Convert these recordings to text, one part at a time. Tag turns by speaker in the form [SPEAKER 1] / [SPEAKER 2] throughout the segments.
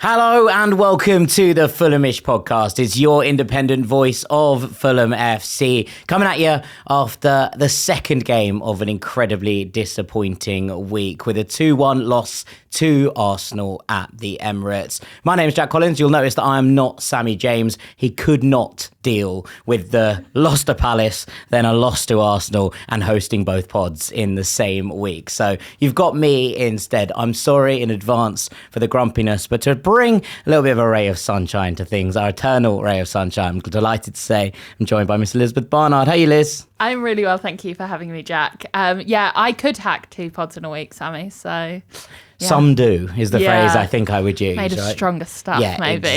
[SPEAKER 1] Hello and welcome to the Fulhamish podcast. It's your independent voice of Fulham FC, coming at you after the second game of an incredibly disappointing week with a 2-1 loss to Arsenal at the Emirates. My name is Jack Collins. You'll notice that I am not Sammy James. He could not deal with the loss to Palace, then a loss to Arsenal, and hosting both pods in the same week. So you've got me instead. I'm sorry in advance for the grumpiness, but to bring a little bit of a ray of sunshine to things, our eternal ray of sunshine, I'm delighted to say I'm joined by Miss Elizabeth Barnard. How are you, Liz?
[SPEAKER 2] I'm really well, thank you for having me, Jack. I could hack 2 pods in a week, Sammy, so... Yeah.
[SPEAKER 1] Some do, is the phrase I think I would use.
[SPEAKER 2] Made of stronger stuff, maybe.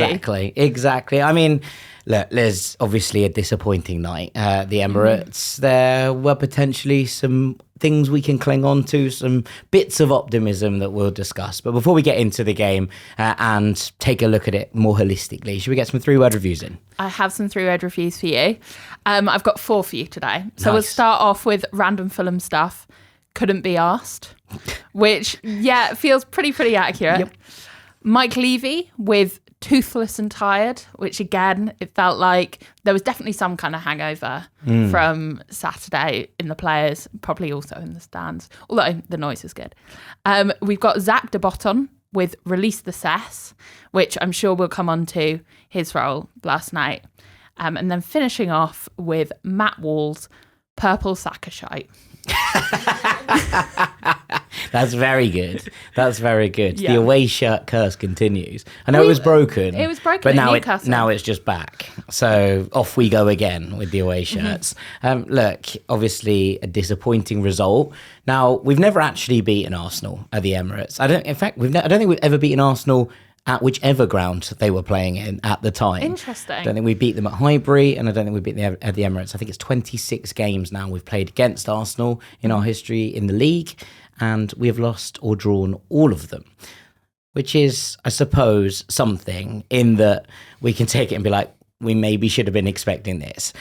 [SPEAKER 1] Exactly. I mean, look, there's obviously a disappointing night at the Emirates. There were potentially some things we can cling on to, some bits of optimism that we'll discuss. But before we get into the game and take a look at it more holistically, should we get some 3-word reviews in?
[SPEAKER 2] I have some 3-word reviews for you. I've got 4 for you today. So We'll start off with random Fulham stuff. Couldn't be asked, which, feels pretty accurate. Yep. Mike Levy with toothless and tired, which again, it felt like there was definitely some kind of hangover from Saturday in the players, probably also in the stands, although the noise is good. We've got Zach de Botton with Release the Sess, which I'm sure we'll come on to his role last night. And then finishing off with Matt Wall's Purple Saka shite.
[SPEAKER 1] That's very good. Yeah. The away shirt curse continues. I know it was broken.
[SPEAKER 2] It was broken,
[SPEAKER 1] but
[SPEAKER 2] now
[SPEAKER 1] it's just back. So off we go again with the away shirts. Look, obviously a disappointing result. Now we've never actually beaten Arsenal at the Emirates. I don't think we've ever beaten Arsenal at whichever ground they were playing in at the time.
[SPEAKER 2] Interesting.
[SPEAKER 1] I don't think we beat them at Highbury, and I don't think we beat them at the Emirates. I think it's 26 games now we've played against Arsenal in our history in the league, and we have lost or drawn all of them, which is, I suppose, something in that we can take it and be like, we maybe should have been expecting this.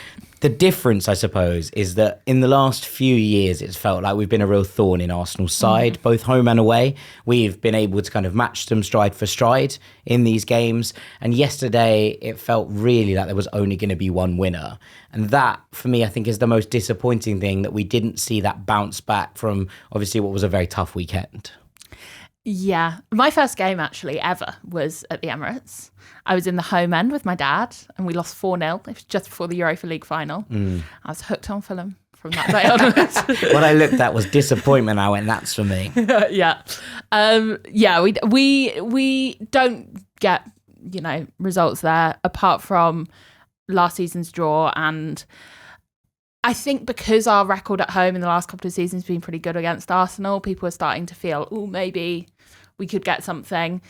[SPEAKER 1] The difference, I suppose, is that in the last few years, it's felt like we've been a real thorn in Arsenal's side, both home and away. We've been able to kind of match them stride for stride in these games. And yesterday, it felt really like there was only going to be one winner. And that, for me, I think is the most disappointing thing, that we didn't see that bounce back from, obviously, what was a very tough weekend.
[SPEAKER 2] Yeah. My first game actually ever was at the Emirates. I was in the home end with my dad and we lost 4-0. It was just before the Europa League final. I was hooked on Fulham from that day onwards.
[SPEAKER 1] What I looked at was disappointment. I went, that's for me.
[SPEAKER 2] We don't get, results there apart from last season's draw, and I think because our record at home in the last couple of seasons has been pretty good against Arsenal, people are starting to feel, maybe we could get something.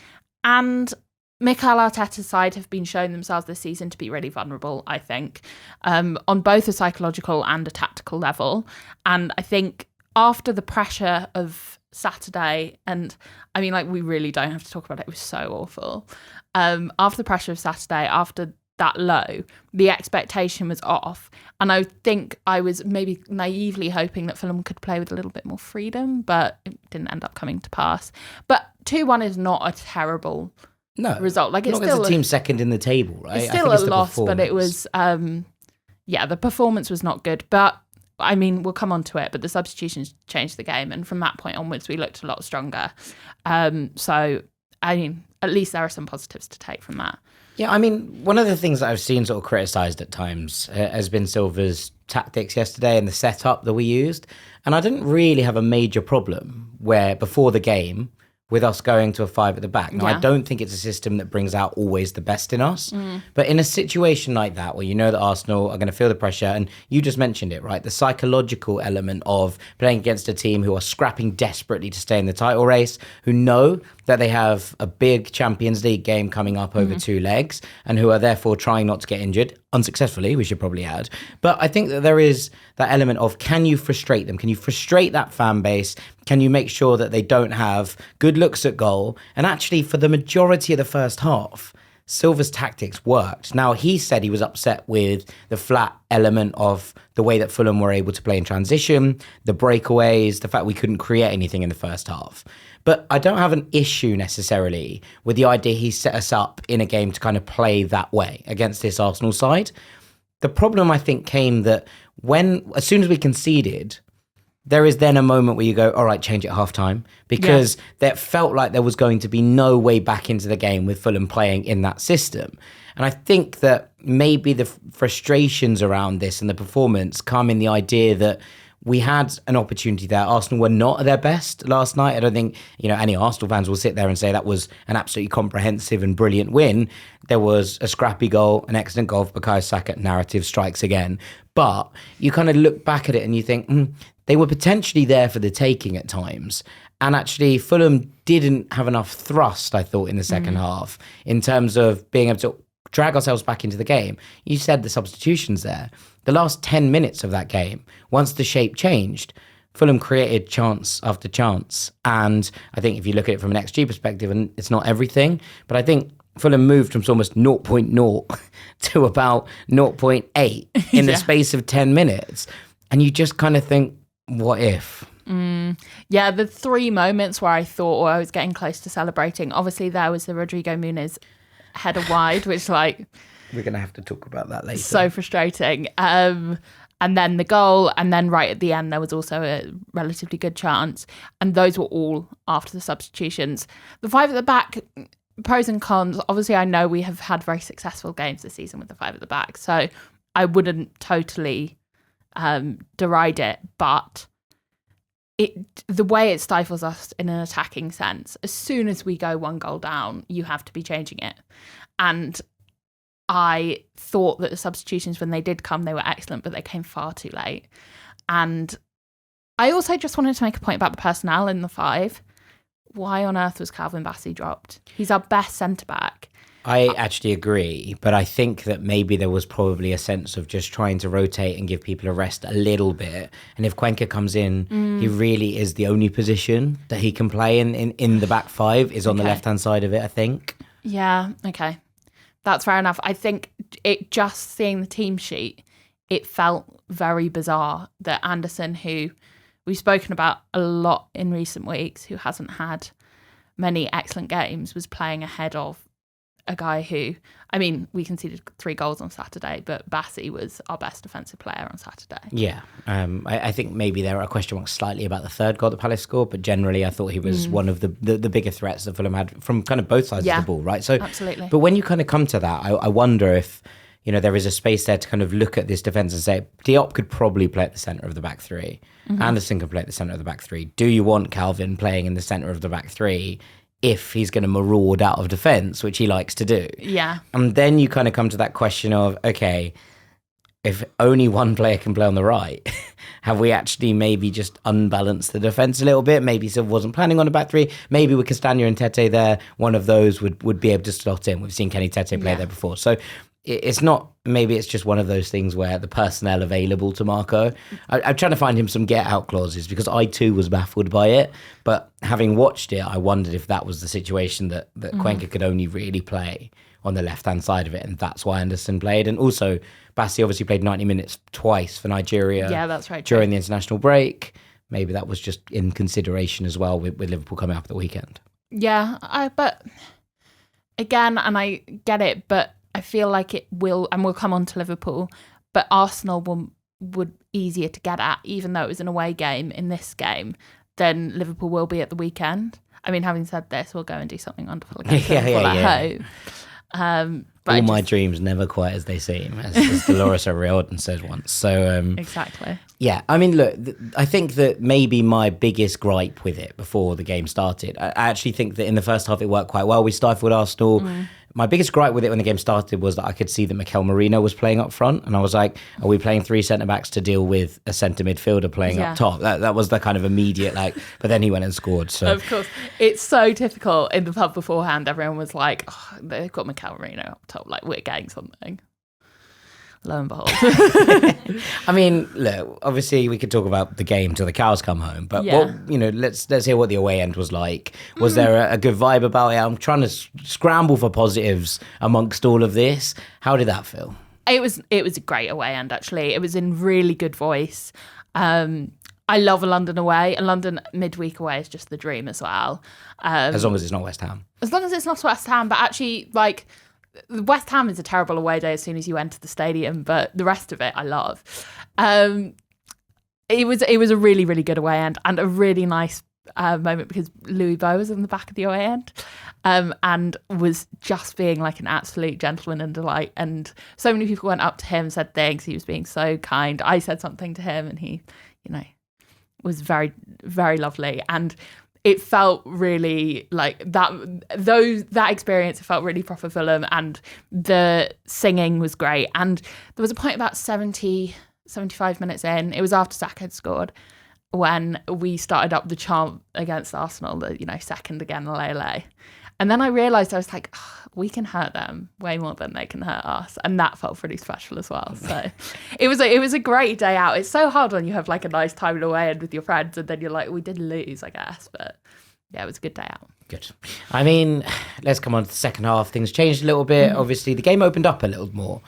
[SPEAKER 2] And Mikel Arteta's side have been showing themselves this season to be really vulnerable, I think, on both a psychological and a tactical level. And I think after the pressure of Saturday, and I mean, we really don't have to talk about it, it was so awful. After the pressure of Saturday, after that low, the expectation was off, and I think I was maybe naively hoping that Fulham could play with a little bit more freedom, but it didn't end up coming to pass. But 2-1 is not a terrible result. It's still
[SPEAKER 1] the team second in the table, right?
[SPEAKER 2] It's still a loss, but it was the performance was not good. But I mean, we'll come on to it, but the substitutions changed the game, and from that point onwards we looked a lot stronger. So I mean, at least there are some positives to take from that.
[SPEAKER 1] Yeah, I mean, one of the things that I've seen sort of criticised at times has been Silva's tactics yesterday and the setup that we used. And I didn't really have a major problem where before the game with us going to a 5 at the back. Now, I don't think it's a system that brings out always the best in us. But in a situation like that, where you know that Arsenal are going to feel the pressure, and you just mentioned it, right? The psychological element of playing against a team who are scrapping desperately to stay in the title race, who know that they have a big Champions League game coming up over 2 legs, and who are therefore trying not to get injured, unsuccessfully, we should probably add. But I think that there is that element of, can you frustrate them? Can you frustrate that fan base? Can you make sure that they don't have good looks at goal? And actually, for the majority of the first half, Silva's tactics worked. Now, he said he was upset with the flat element of the way that Fulham were able to play in transition, the breakaways, the fact we couldn't create anything in the first half. But I don't have an issue necessarily with the idea he set us up in a game to kind of play that way against this Arsenal side. The problem, I think, came that as soon as we conceded, there is then a moment where you go, all right, change it at halftime, because that felt like there was going to be no way back into the game with Fulham playing in that system. And I think that maybe the frustrations around this and the performance come in the idea that we had an opportunity there. Arsenal were not at their best last night. I don't think, any Arsenal fans will sit there and say that was an absolutely comprehensive and brilliant win. There was a scrappy goal, an excellent goal for Bukayo Saka, narrative strikes again. But you kind of look back at it and you think, they were potentially there for the taking at times. And actually, Fulham didn't have enough thrust, I thought, in the second half in terms of being able to drag ourselves back into the game. You said the substitutions there. The last 10 minutes of that game, once the shape changed, Fulham created chance after chance. And I think if you look at it from an XG perspective, and it's not everything, but I think Fulham moved from almost 0.0 to about 0.8 in the space of 10 minutes. And you just kind of think, what if?
[SPEAKER 2] Yeah, the 3 moments where I thought I was getting close to celebrating, obviously there was the Rodrigo Muniz header wide, which we're
[SPEAKER 1] going to have to talk about that later.
[SPEAKER 2] So frustrating. And then the goal, and then right at the end there was also a relatively good chance, and those were all after the substitutions. The 5 at the back, pros and cons. Obviously I know we have had very successful games this season with the 5 at the back, so I wouldn't totally deride it, but the way it stifles us in an attacking sense, as soon as we go 1 goal down, you have to be changing it. And I thought that the substitutions, when they did come, they were excellent, but they came far too late. And I also just wanted to make a point about the personnel in the 5. Why on earth was Calvin Bassey dropped? He's our best centre-back.
[SPEAKER 1] I actually agree, but I think that maybe there was probably a sense of just trying to rotate and give people a rest a little bit. And if Cuenca comes in, he really is the only position that he can play in the back 5 is on the left-hand side of it, I think.
[SPEAKER 2] Yeah, okay. That's fair enough. I think just seeing the team sheet, it felt very bizarre that Anderson, who we've spoken about a lot in recent weeks, who hasn't had many excellent games, was playing ahead of a guy who, we conceded 3 goals on Saturday, but Bassey was our best defensive player on Saturday.
[SPEAKER 1] Yeah. I think maybe there are question marks slightly about the 3rd goal that Palace scored, but generally I thought he was one of the bigger threats that Fulham had from kind of both sides of the ball, right? So,
[SPEAKER 2] absolutely.
[SPEAKER 1] But when you kind of come to that, I wonder if, there is a space there to kind of look at this defence and say, Diop could probably play at the centre of the back 3. Anderson can play at the centre of the back 3. Do you want Calvin playing in the centre of the back 3? If he's going to maraud out of defence, which he likes to do.
[SPEAKER 2] Yeah. And
[SPEAKER 1] then you kind of come to that question of, okay, if only one player can play on the right, have we actually maybe just unbalanced the defence a little bit? Maybe Silva wasn't planning on a back 3. Maybe with Castagna and Tete there, one of those would be able to slot in. We've seen Kenny Tete play there before. So it's not, maybe it's just one of those things where the personnel available to Marco, I'm trying to find him some get out clauses because I too was baffled by it. But having watched it, I wondered if that was the situation that Cuenca could only really play on the left-hand side of it. And that's why Anderson played. And also, Bassey obviously played 90 minutes twice for Nigeria.
[SPEAKER 2] Yeah, that's right.
[SPEAKER 1] During the international break. Maybe that was just in consideration as well with Liverpool coming up at the weekend.
[SPEAKER 2] Yeah, but again, and I get it, but I feel like it will, and we'll come on to Liverpool, but Arsenal would easier to get at, even though it was an away game in this game, than Liverpool will be at the weekend. Having said this, we'll go and do something wonderful against Liverpool at home.
[SPEAKER 1] All my dreams never quite as they seem, as Dolores O'Riordan said once. So
[SPEAKER 2] exactly.
[SPEAKER 1] Yeah, look, I think that maybe my biggest gripe with it before the game started, I actually think that in the first half it worked quite well. We stifled Arsenal. My biggest gripe with it when the game started was that I could see that Mikel Merino was playing up front. And I was like, are we playing 3 centre-backs to deal with a centre midfielder playing up top? That was the kind of immediate, but then he went and scored. So
[SPEAKER 2] of course. It's so typical. In the pub beforehand, everyone was like, they've got Mikel Merino up top, we're getting something. lo and behold.
[SPEAKER 1] I mean, look, obviously we could talk about the game till the cows come home, but
[SPEAKER 2] Yeah.
[SPEAKER 1] let's hear what the away end was like. Was there a good vibe about it? I'm trying to scramble for positives amongst all of this. How did that feel?
[SPEAKER 2] It was a great away end, actually. It was in really good voice. I love a London away. A London midweek away is just the dream as well.
[SPEAKER 1] As long as it's not West Ham.
[SPEAKER 2] As long as it's not West Ham, but actually, like, West Ham is a terrible away day as soon as you enter the stadium, but the rest of it I love. It was a really, really good away end, and a really nice moment because Louis Beau was on the back of the away end, and was just being like an absolute gentleman and delight. And so many people went up to him, said things. He was being so kind. I said something to him, and he, was very, very lovely. And it felt really like that experience, it felt really proper Fulham, and the singing was great. And there was a point about 75 minutes in, it was after Saka had scored, when we started up the chant against Arsenal, the, second again, Lele. And then I realised, I was like, we can hurt them way more than they can hurt us. And that felt pretty special as well. So it was a great day out. It's so hard when you have like a nice time away and with your friends, and then you're like, we did lose, I guess. But yeah, it was a good day out.
[SPEAKER 1] Good. I mean, let's come on to the second half. Things changed a little bit. Obviously, the game opened up a little more,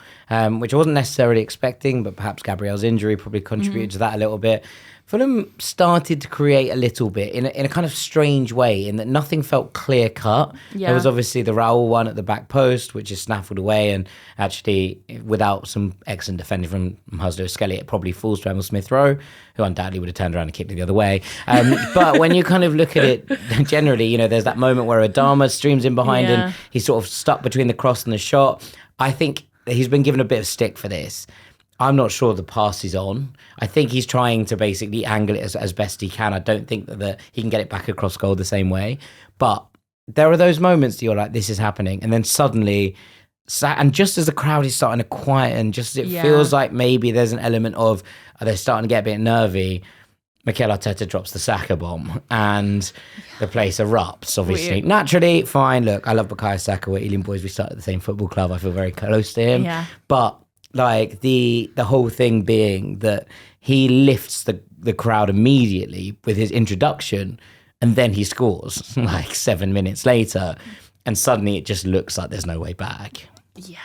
[SPEAKER 1] which I wasn't necessarily expecting, but perhaps Gabriel's injury probably contributed to that a little bit. Fulham started to create a little bit in a kind of strange way, in that nothing felt clear cut.
[SPEAKER 2] Yeah.
[SPEAKER 1] There was obviously the Raul one at the back post, which is snaffled away, and actually without some excellent defending from Huddersfield, it probably falls to Emil Smith-Rowe, who undoubtedly would have turned around and kicked it the other way. But when you kind of look at it generally, there's that moment where Adama streams in behind and he's sort of stuck between the cross and the shot. I think he's been given a bit of stick for this. I'm not sure the pass is on. I think he's trying to basically angle it as best he can. I don't think that he can get it back across goal the same way. But there are those moments that you're like, this is happening. And then suddenly, and just as the crowd is starting to quieten, just as it feels like maybe there's an element of, they're starting to get a bit nervy, Mikel Arteta drops the Saka bomb and the place erupts, obviously.
[SPEAKER 2] Weird.
[SPEAKER 1] Naturally, fine. Look, I love Bukayo Saka. We're Ealing boys. We started at the same football club. I feel very close to him.
[SPEAKER 2] Yeah.
[SPEAKER 1] But like the whole thing being that he lifts the crowd immediately with his introduction, and then he scores like 7 minutes later, and suddenly it just looks like there's no way back.
[SPEAKER 2] Yeah.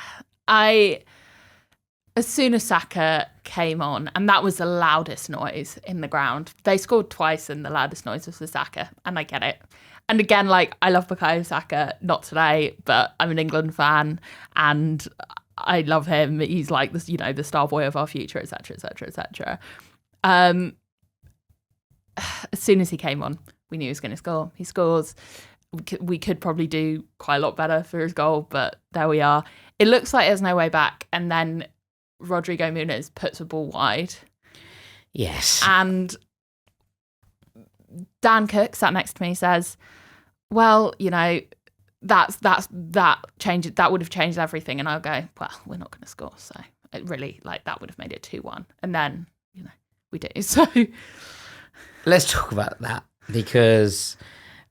[SPEAKER 2] As soon as Saka came on, and that was the loudest noise in the ground. They scored twice and the loudest noise was the Saka, and I get it. And again, like, I love Bukayo Saka, not today, but I'm an England fan and I love him. He's like this, the star boy of our future, etc., etc., etc. As soon as he came on, we knew he was going to score. He scores. We could probably do quite a lot better for his goal, but there we are. It looks like there's no way back, and then Rodrigo Muniz puts a ball wide.
[SPEAKER 1] Yes.
[SPEAKER 2] And Dan Cook sat next to me, says, well, that changes, that would have changed everything. And I'll go, well, we're not going to score. So it really, like, that would have made it 2-1. And then, we do. So
[SPEAKER 1] let's talk about that, because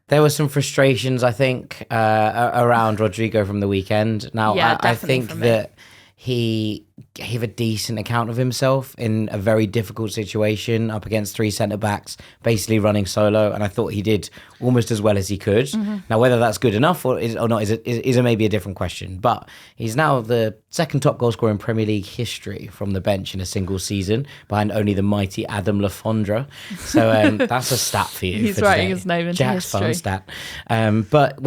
[SPEAKER 1] there were some frustrations, I think, around Rodrigo from the weekend. Now, I think that he gave a decent account of himself in a very difficult situation up against three centre-backs, basically running solo, and I thought he did almost as well as he could. Mm-hmm. Now, whether that's good enough or not is maybe a different question, but he's now the second top goal scorer in Premier League history from the bench in a single season, behind only the mighty Adam Lafondra. So that's a stat for you.
[SPEAKER 2] He's
[SPEAKER 1] for
[SPEAKER 2] writing
[SPEAKER 1] today.
[SPEAKER 2] His name into
[SPEAKER 1] Jack's
[SPEAKER 2] history.
[SPEAKER 1] Fun stat. But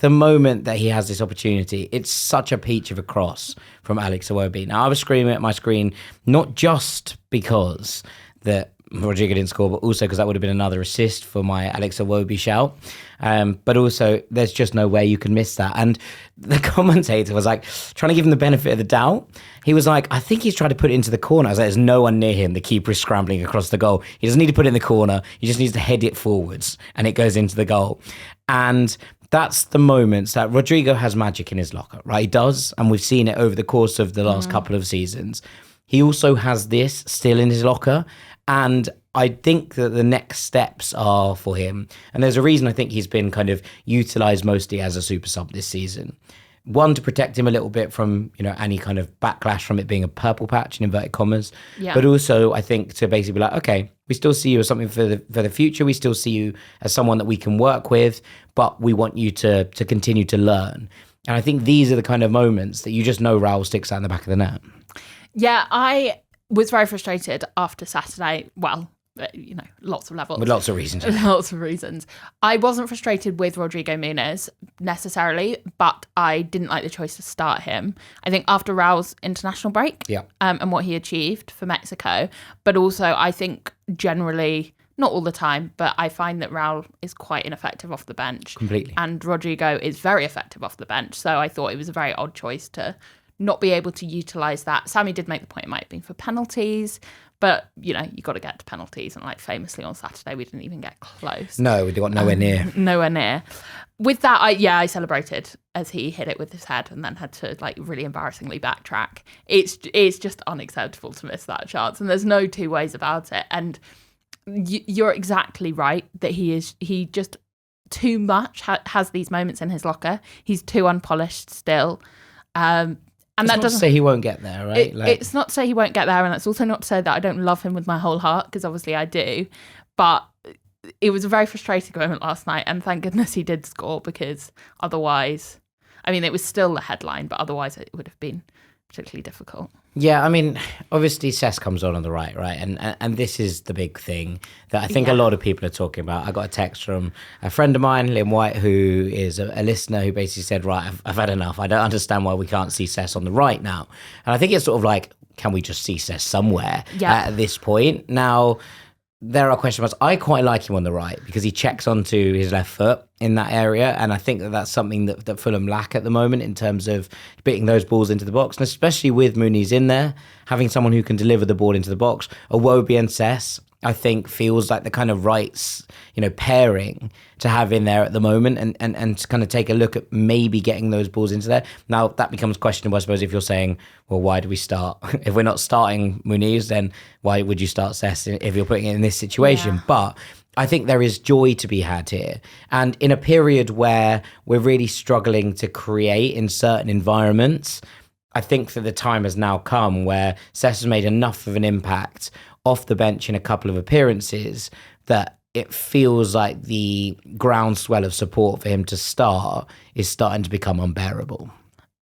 [SPEAKER 1] the moment that he has this opportunity, it's such a peach of a cross from Alex Iwobi. Now, I was screaming at my screen, not just because that Rodrigo didn't score, but also because that would have been another assist for my Alex Iwobi shout. But also, there's just no way you can miss that. And the commentator was like, trying to give him the benefit of the doubt. He was like, I think he's trying to put it into the corner. I was like, there's no one near him. The keeper is scrambling across the goal. He doesn't need to put it in the corner. He just needs to head it forwards, and it goes into the goal. And that's the moments that Rodrigo has magic in his locker, right? He does, and we've seen it over the course of the last couple of seasons. He also has this still in his locker, and I think that the next steps are for him. And there's a reason I think he's been kind of utilised mostly as a super sub this season. one, to protect him a little bit from, any kind of backlash from it being a purple patch in inverted commas.
[SPEAKER 2] Yeah.
[SPEAKER 1] But also, I think to basically be like, okay, we still see you as something for the future. We still see you as someone that we can work with, but we want you to continue to learn. And I think these are the kind of moments that you just know Raul sticks out in the back of the net.
[SPEAKER 2] Yeah, I was very frustrated after Saturday. Well, lots of levels.
[SPEAKER 1] With lots of reasons.
[SPEAKER 2] Lots of reasons. I wasn't frustrated with Rodrigo Muniz necessarily, but I didn't like the choice to start him. I think after Raul's international break and what he achieved for Mexico, but also I think generally, not all the time, but I find that Raul is quite ineffective off the bench.
[SPEAKER 1] Completely.
[SPEAKER 2] And Rodrigo is very effective off the bench. So I thought it was a very odd choice to not be able to utilise that. Sammy did make the point it might have been for penalties, but, you got to get to penalties. And famously on Saturday, we didn't even get close.
[SPEAKER 1] No, we got nowhere near.
[SPEAKER 2] Nowhere near. With that, I celebrated as he hit it with his head and then had to, really embarrassingly backtrack. It's just unacceptable to miss that chance. And there's no two ways about it. And you're exactly right that he just too much has these moments in his locker. He's too unpolished still. And
[SPEAKER 1] it's
[SPEAKER 2] that
[SPEAKER 1] not
[SPEAKER 2] doesn't
[SPEAKER 1] to say he won't get there, right?
[SPEAKER 2] It's not to say he won't get there, and it's also not to say that I don't love him with my whole heart, because obviously I do. But it was a very frustrating moment last night, and thank goodness he did score, because otherwise, it was still the headline, but otherwise it would have been particularly difficult.
[SPEAKER 1] Yeah, obviously Sess comes on the right? And this is the big thing that I think a lot of people are talking about. I got a text from a friend of mine, Lynn White, who is a listener, who basically said, right, I've had enough. I don't understand why we can't see Sess on the right now. And I think it's sort of like, can we just see Sess somewhere at this point? Now, there are question marks. I quite like him on the right because he checks onto his left foot in that area. And I think that that's something that Fulham lack at the moment in terms of beating those balls into the box. And especially with Muniz in there, having someone who can deliver the ball into the box. Iwobi and Sess, I think, feels like the kind of Reiss, pairing to have in there at the moment and to kind of take a look at maybe getting those balls into there. Now, that becomes questionable, I suppose, if you're saying, well, why do we start? If we're not starting Muniz, then why would you start Sess if you're putting it in this situation? Yeah. But I think there is joy to be had here. And in a period where we're really struggling to create in certain environments, I think that the time has now come where Sess has made enough of an impact off the bench in a couple of appearances that it feels like the groundswell of support for him to start is starting to become unbearable.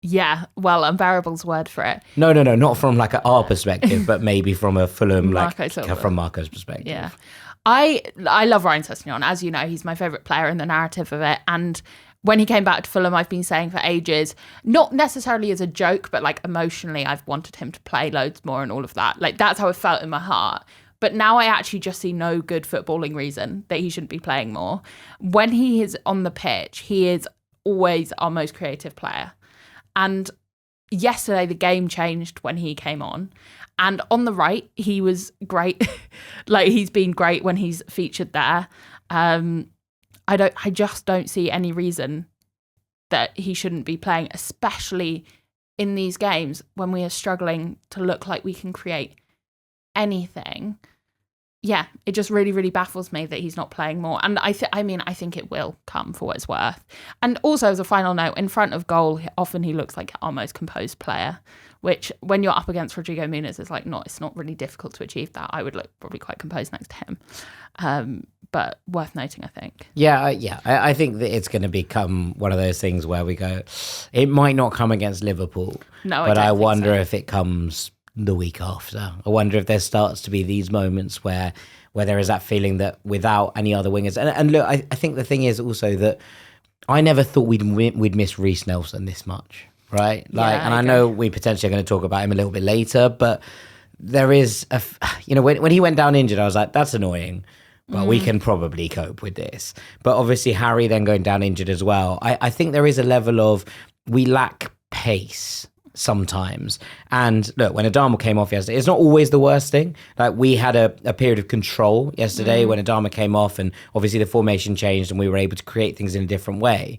[SPEAKER 2] Yeah, well, unbearable's word for it.
[SPEAKER 1] No, not from our perspective, but maybe from a Fulham, from Marco's perspective.
[SPEAKER 2] Yeah. I love Ryan Sessegnon. As you know, he's my favourite player in the narrative of it. And when he came back to Fulham, I've been saying for ages, not necessarily as a joke, but emotionally, I've wanted him to play loads more and all of that. That's how it felt in my heart. But now I actually just see no good footballing reason that he shouldn't be playing more. When he is on the pitch, he is always our most creative player. And yesterday, the game changed when he came on. And on the right, he was great. He's been great when he's featured there. I just don't see any reason that he shouldn't be playing, especially in these games when we are struggling to look like we can create anything. Yeah, it just really, really baffles me that he's not playing more. And I think it will come for what it's worth. And also, as a final note, in front of goal, often he looks like our most composed player, which when you're up against Rodrigo Muniz, it's not really difficult to achieve that. I would look probably quite composed next to him. But worth noting, I think.
[SPEAKER 1] Yeah. I think that it's going to become one of those things where we go, it might not come against Liverpool.
[SPEAKER 2] No,
[SPEAKER 1] but I wonder if it comes the week after. I wonder if there starts to be these moments where there is that feeling that without any other wingers. And look, I think the thing is also that I never thought we'd miss Reiss Nelson this much, right? I know we potentially are going to talk about him a little bit later, but there is when he went down injured, I was like, that's annoying. But we can probably cope with this. But obviously Harry then going down injured as well. I think there is a level of we lack pace sometimes. And look, when Adama came off yesterday, it's not always the worst thing. We had a period of control yesterday when Adama came off and obviously the formation changed and we were able to create things in a different way.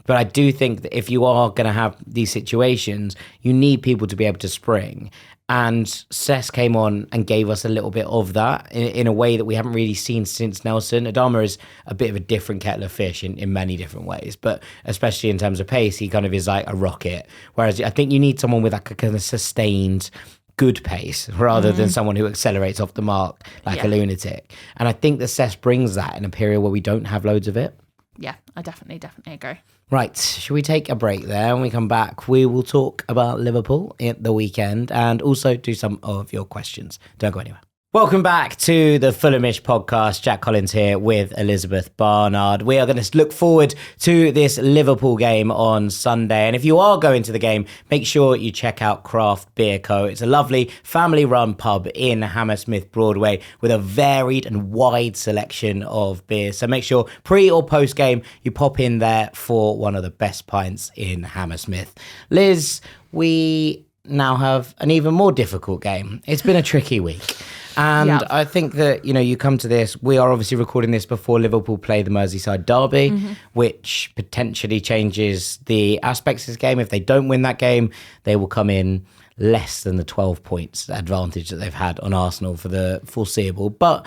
[SPEAKER 1] But I do think that if you are going to have these situations, you need people to be able to spring. And Sess came on and gave us a little bit of that in a way that we haven't really seen since Nelson. Adama is a bit of a different kettle of fish in many different ways, but especially in terms of pace, he kind of is like a rocket. Whereas I think you need someone with like a kind of sustained good pace rather than someone who accelerates off the mark like a lunatic. And I think that Sess brings that in a period where we don't have loads of it.
[SPEAKER 2] Yeah, I definitely agree.
[SPEAKER 1] Right, should we take a break there? When we come back, we will talk about Liverpool at the weekend and also do some of your questions. Don't go anywhere. Welcome back to the Fulhamish podcast. Jack Collins here with Elizabeth Barnard. We are going to look forward to this Liverpool game on Sunday. And if you are going to the game, make sure you check out Craft Beer Co. It's a lovely family-run pub in Hammersmith Broadway with a varied and wide selection of beers. So make sure pre or post game, you pop in there for one of the best pints in Hammersmith. Liz, we now have an even more difficult game. It's been a tricky week. And I think that, you come to this, we are obviously recording this before Liverpool play the Merseyside derby, which potentially changes the aspects of this game. If they don't win that game, they will come in less than the 12 points advantage that they've had on Arsenal for the foreseeable. But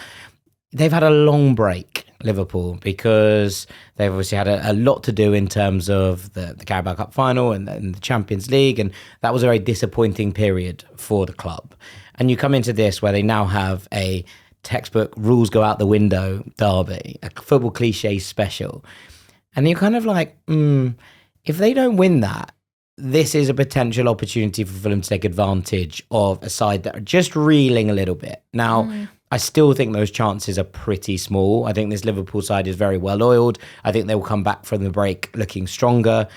[SPEAKER 1] they've had a long break, Liverpool, because they've obviously had a lot to do in terms of the Carabao Cup final and the Champions League. And that was a very disappointing period for the club. And you come into this where they now have a textbook rules go out the window derby, a football cliche special. And you're kind of like, if they don't win that, this is a potential opportunity for Fulham to take advantage of a side that are just reeling a little bit. Now, I still think those chances are pretty small. I think this Liverpool side is very well oiled. I think they will come back from the break looking stronger.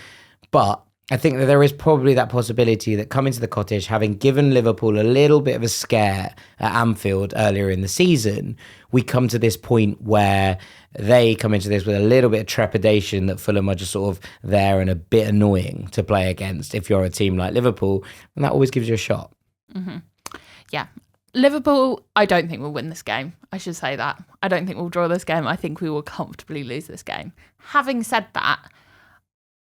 [SPEAKER 1] But I think that there is probably that possibility that coming to the Cottage, having given Liverpool a little bit of a scare at Anfield earlier in the season, we come to this point where they come into this with a little bit of trepidation that Fulham are just sort of there and a bit annoying to play against if you're a team like Liverpool, and that always gives you a shot.
[SPEAKER 2] Yeah. Liverpool, I don't think we'll win this game. I should say that. I don't think we'll draw this game. I think we will comfortably lose this game. Having said that,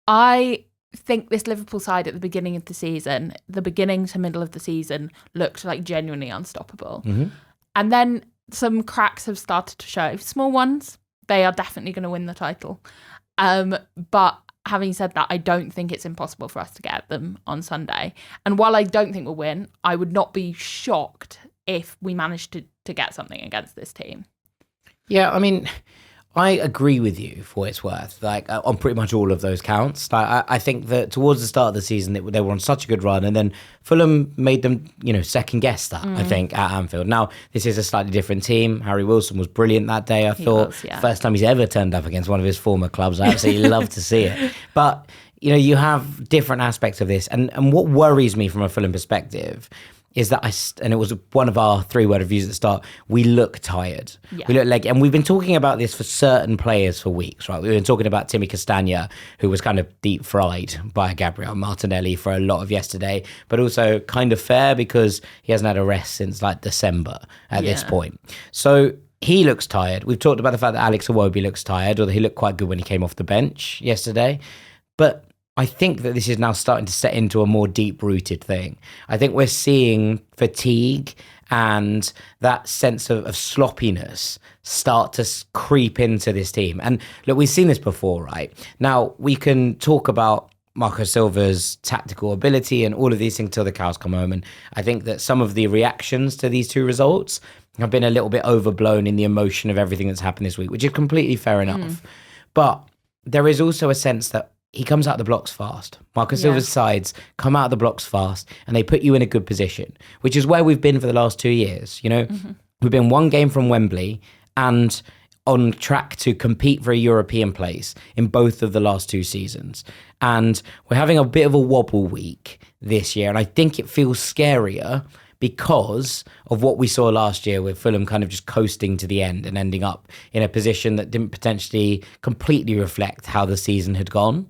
[SPEAKER 2] I think this Liverpool side at the beginning of the season, the beginning to middle of the season, looked like genuinely unstoppable. And then some cracks have started to show. Small ones, they are definitely going to win the title. But having said that, I don't think it's impossible for us to get at them on Sunday. And while I don't think we'll win, I would not be shocked if we managed to get something against this team.
[SPEAKER 1] Yeah, I mean, I agree with you for what it's worth, like on pretty much all of those counts. I think that towards the start of the season, they were on such a good run, and then Fulham made them, second guess that, I think, at Anfield. Now, this is a slightly different team. Harry Wilson was brilliant that day, I thought. First time he's ever turned up against one of his former clubs. I absolutely love to see it. But, you have different aspects of this. And what worries me from a Fulham perspective is that and it was one of our 3-word reviews at the start, we look tired. We look like, and we've been talking about this for certain players for weeks, right? We've been talking about Timmy Castagna, who was kind of deep fried by Gabriel Martinelli for a lot of yesterday, but also kind of fair because he hasn't had a rest since like December at this point. So he looks tired. We've talked about the fact that Alex Iwobi looks tired, although he looked quite good when he came off the bench yesterday. But I think that this is now starting to set into a more deep-rooted thing. I think we're seeing fatigue and that sense of sloppiness start to creep into this team. And look, we've seen this before, right? Now, we can talk about Marco Silva's tactical ability and all of these things till the cows come home. And I think that some of the reactions to these two results have been a little bit overblown in the emotion of everything that's happened this week, which is completely fair enough. But there is also a sense that he comes out the blocks fast. Marco Silva's sides come out of the blocks fast and they put you in a good position, which is where we've been for the last 2 years. We've been one game from Wembley and on track to compete for a European place in both of the last 2 seasons. And we're having a bit of a wobble week this year. And I think it feels scarier because of what we saw last year with Fulham kind of just coasting to the end and ending up in a position that didn't potentially completely reflect how the season had gone.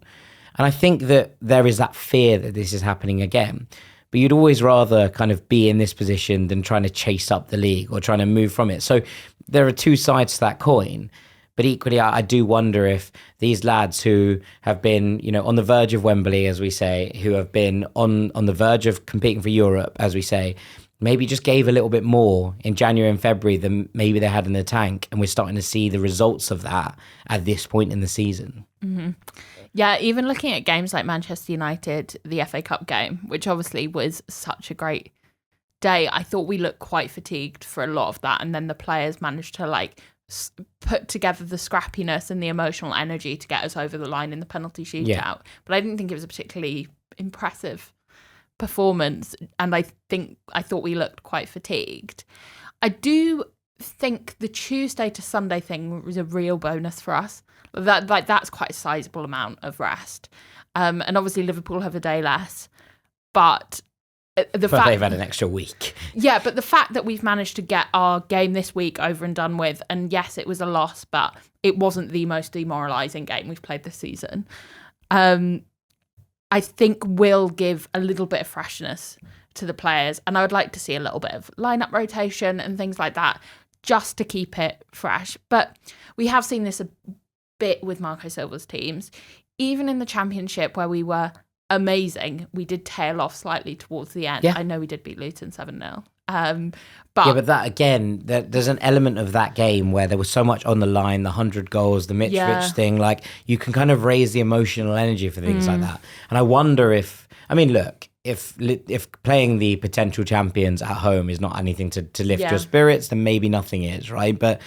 [SPEAKER 1] And I think that there is that fear that this is happening again. But you'd always rather kind of be in this position than trying to chase up the league or trying to move from it. So there are two sides to that coin. But equally, I do wonder if these lads who have been, on the verge of Wembley, as we say, who have been on the verge of competing for Europe, as we say, maybe just gave a little bit more in January and February than maybe they had in the tank. And we're starting to see the results of that at this point in the season.
[SPEAKER 2] Mm-hmm. Yeah, even looking at games like Manchester United, the FA Cup game, which obviously was such a great day, I thought we looked quite fatigued for a lot of that. And then the players managed to put together the scrappiness and the emotional energy to get us over the line in the penalty shootout. Yeah. But I didn't think it was a particularly impressive performance, and I thought we looked quite fatigued. I do think the Tuesday to Sunday thing was a real bonus for us. That's quite a sizable amount of rest, and obviously Liverpool have a day less, but the fact
[SPEAKER 1] they've had an extra week.
[SPEAKER 2] Yeah, but the fact that we've managed to get our game this week over and done with, and yes, it was a loss, but it wasn't the most demoralising game we've played this season. I think will give a little bit of freshness to the players. And I would like to see a little bit of lineup rotation and things like that just to keep it fresh. But we have seen this a bit with Marco Silva's teams. Even in the Championship where we were amazing, we did tail off slightly towards the end. Yeah. I know we did beat Luton 7-0.
[SPEAKER 1] But that again, there's an element of that game where there was so much on the line, the 100 goals, the Mitrovic thing, you can kind of raise the emotional energy for things like that. And I wonder if playing the potential champions at home is not anything to lift your spirits, then maybe nothing is, right? But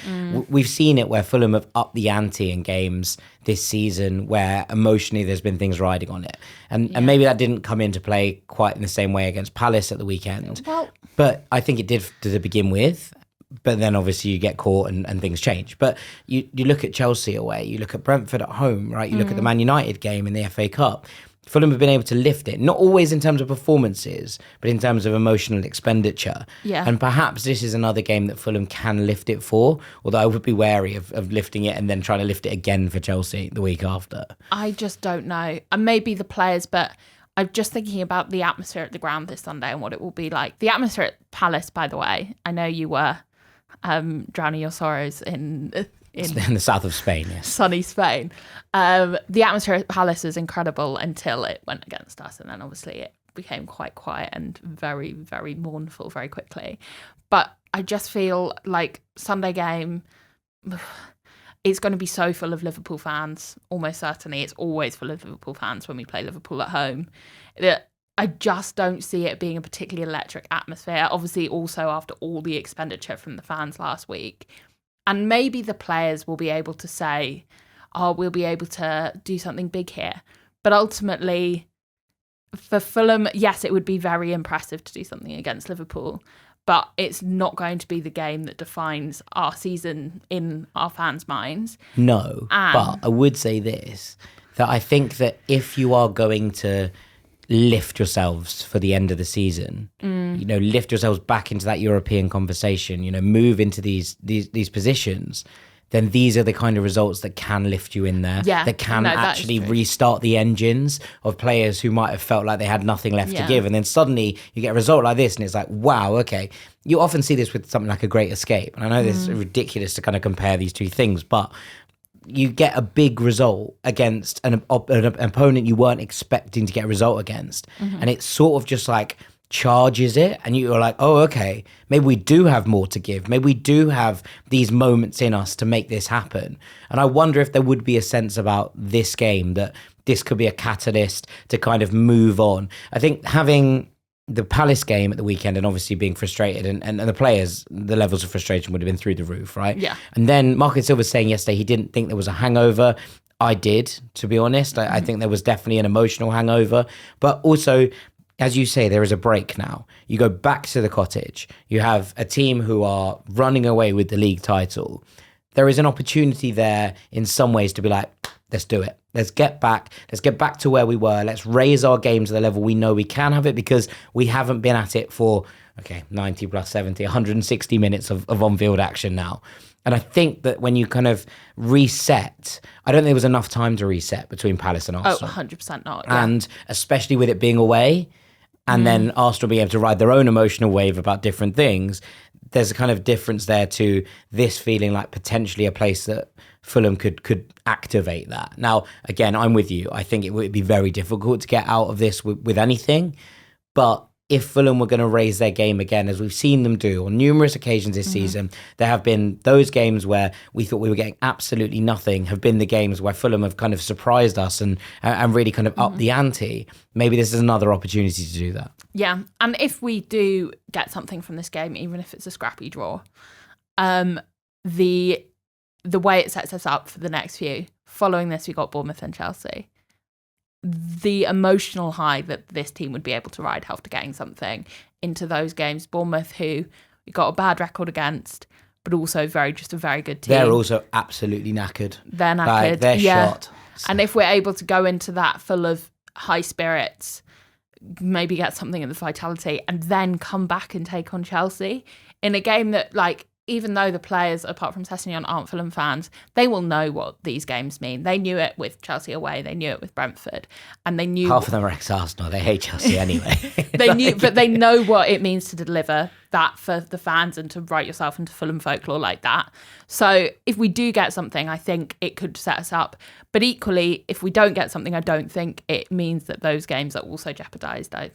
[SPEAKER 1] we've seen it where Fulham have upped the ante in games this season where emotionally there's been things riding on it. And maybe that didn't come into play quite in the same way against Palace at the weekend. Well, but I think it did to begin with. But then obviously you get caught and things change. But you look at Chelsea away, you look at Brentford at home, right? You look at the Man United game in the FA Cup. Fulham have been able to lift it, not always in terms of performances, but in terms of emotional expenditure. Yeah. And perhaps this is another game that Fulham can lift it for, although I would be wary of lifting it and then trying to lift it again for Chelsea the week after.
[SPEAKER 2] I just don't know. And maybe the players, but I'm just thinking about the atmosphere at the ground this Sunday and what it will be like. The atmosphere at Palace, by the way, I know you were drowning your sorrows in
[SPEAKER 1] the south of Spain, yes.
[SPEAKER 2] Sunny Spain. The atmosphere at Palace was incredible until it went against us, and then obviously it became quite quiet and very, very mournful very quickly. But I just feel like Sunday game, it's going to be so full of Liverpool fans, almost certainly. It's always full of Liverpool fans when we play Liverpool at home. I just don't see it being a particularly electric atmosphere. Obviously, also after all the expenditure from the fans last week. And maybe the players will be able to say, we'll be able to do something big here. But ultimately, for Fulham, yes, it would be very impressive to do something against Liverpool. But it's not going to be the game that defines our season in our fans' minds.
[SPEAKER 1] No, but I would say this, that I think that if you are going to lift yourselves for the end of the season, lift yourselves back into that European conversation, move into these positions, then these are the kind of results that can lift you in there, that can actually restart the engines of players who might have felt like they had nothing left to give. And then suddenly you get a result like this and it's like, wow, okay. You often see this with something like a Great Escape. And I know this is ridiculous to kind of compare these two things, but you get a big result against an opponent you weren't expecting to get a result against. And it sort of just charges it, and you're like, oh, okay, maybe we do have more to give. Maybe we do have these moments in us to make this happen. And I wonder if there would be a sense about this game that this could be a catalyst to kind of move on. I think having the Palace game at the weekend and obviously being frustrated and the players, the levels of frustration would have been through the roof, right? Yeah. And then Marco Silva was saying yesterday he didn't think there was a hangover. I did, to be honest. I think there was definitely an emotional hangover. But also, as you say, there is a break now. You go back to the cottage. You have a team who are running away with the league title. There is an opportunity there in some ways to be like, let's do it. Let's get back to where we were. Let's raise our game to the level we know we can have it, because we haven't been at it for, 90 plus 70, 160 minutes of on-field action now. And I think that when you kind of reset, I don't think there was enough time to reset between Palace and Arsenal.
[SPEAKER 2] 100% not. Yeah.
[SPEAKER 1] And especially with it being away, and then Arsenal being able to ride their own emotional wave about different things, there's a kind of difference there to this feeling like potentially a place that Fulham could activate that. Now, again, I'm with you. I think it would be very difficult to get out of this with anything. But if Fulham were going to raise their game again, as we've seen them do on numerous occasions this season, there have been those games where we thought we were getting absolutely nothing, have been the games where Fulham have kind of surprised us and really kind of upped the ante. Maybe this is another opportunity to do that.
[SPEAKER 2] Yeah, and if we do get something from this game, even if it's a scrappy draw, the way it sets us up for the next few, following this, we got Bournemouth and Chelsea. The emotional high that this team would be able to ride after getting something into those games. Bournemouth, who we got a bad record against, but also just a very good team.
[SPEAKER 1] They're also absolutely knackered.
[SPEAKER 2] They're knackered.
[SPEAKER 1] Like, they're shot.
[SPEAKER 2] And if we're able to go into that full of high spirits, maybe get something in the vitality, and then come back and take on Chelsea in a game that, like, even though the players, apart from Sessegnon, aren't Fulham fans, they will know what these games mean. They knew it with Chelsea away. They knew it with Brentford. And they knew...
[SPEAKER 1] Half of them are ex-Arsenal. They hate Chelsea anyway.
[SPEAKER 2] But they know what it means to deliver that for the fans and to write yourself into Fulham folklore like that. So if we do get something, I think it could set us up. But equally, if we don't get something, I don't think it means that those games are also jeopardised. I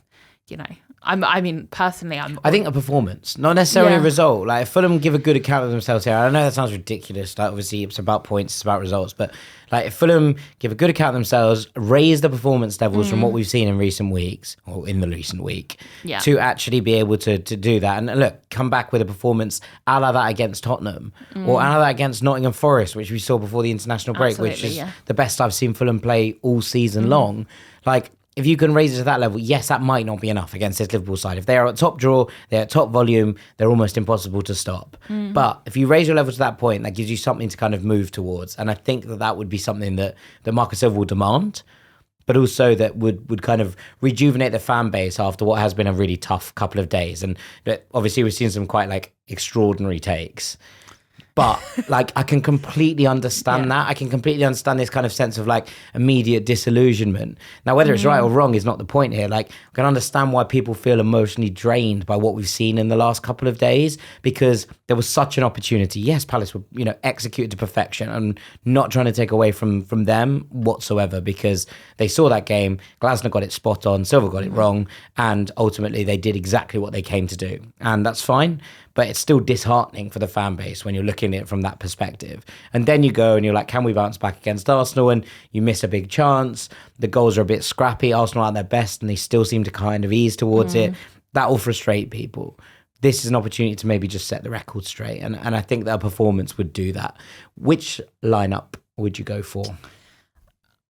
[SPEAKER 2] think a performance, not necessarily a result. Like, if Fulham give a good account of themselves here, I know that sounds ridiculous. Like, obviously, it's about points, it's about results. But like, if Fulham give a good account of themselves, raise the performance levels from what we've seen in recent weeks, or in the recent week, to actually be able to do that. And look, come back with a performance a la that against Tottenham, or a la that against Nottingham Forest, which we saw before the international break, which is the best I've seen Fulham play all season long. Like, if you can raise it to that level, yes, that might not be enough against this Liverpool side. If they are at top draw, they're at top volume, they're almost impossible to stop. But if you raise your level to that point, that gives you something to kind of move towards. And I think that would be something that Marcus Silva will demand, but also that would kind of rejuvenate the fan base after what has been a really tough couple of days. And obviously we've seen some quite like extraordinary takes. But like, I can completely understand that. I can completely understand this kind of sense of like immediate disillusionment. Now, whether it's right or wrong is not the point here. Like, I can understand why people feel emotionally drained by what we've seen in the last couple of days, because there was such an opportunity. Yes, Palace were, executed to perfection. I'm not trying to take away from them whatsoever, because they saw that game. Glasner got it spot on. Silva got it wrong. And ultimately, they did exactly what they came to do. And that's fine. But it's still disheartening for the fan base when you're looking at it from that perspective. And then you go and you're like, can we bounce back against Arsenal? And you miss a big chance. The goals are a bit scrappy. Arsenal aren't their best and they still seem to kind of ease towards it. That will frustrate people. This is an opportunity to maybe just set the record straight. And I think that a performance would do that. Which lineup would you go for?